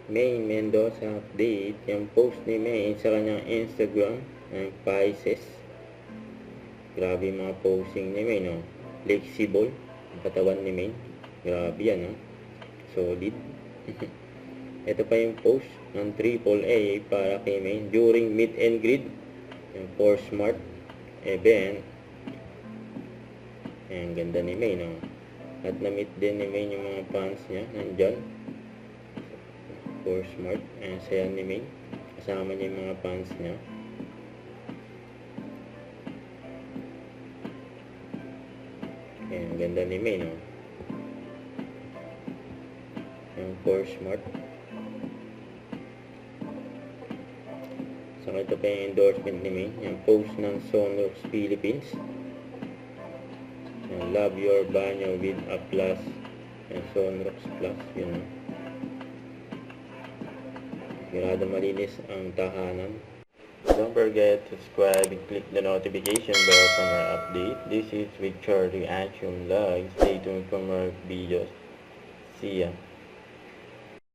May Mendoza update. Yung post ni May sa kanyang Instagram ng Pisces. Grabe yung mga posting ni May, no? Flexible ang katawan ni May. Grabe yan, no? Solid. Ito pa yung post ng AAA para kay May during meet and greet yung For Smart event. Ayan, ganda ni May, no? At na-meet din ni May yung mga fans niya nandyan. For Smart. Ayan, saya ni May. Kasama niya yung mga fans niya. Ayan, ganda ni May, no? Yung For Smart. Saka ito pa yung endorsement ni May. Yung post ng Sonrox Philippines. Yung love your banyo with a plus. Yung Sonrox Plus. Yun, no? Sigurado malinis ang tahanan. Don't forget to subscribe and click the notification bell for more update. This is Victor Reaction Vlog. Stay tuned for more videos. See ya.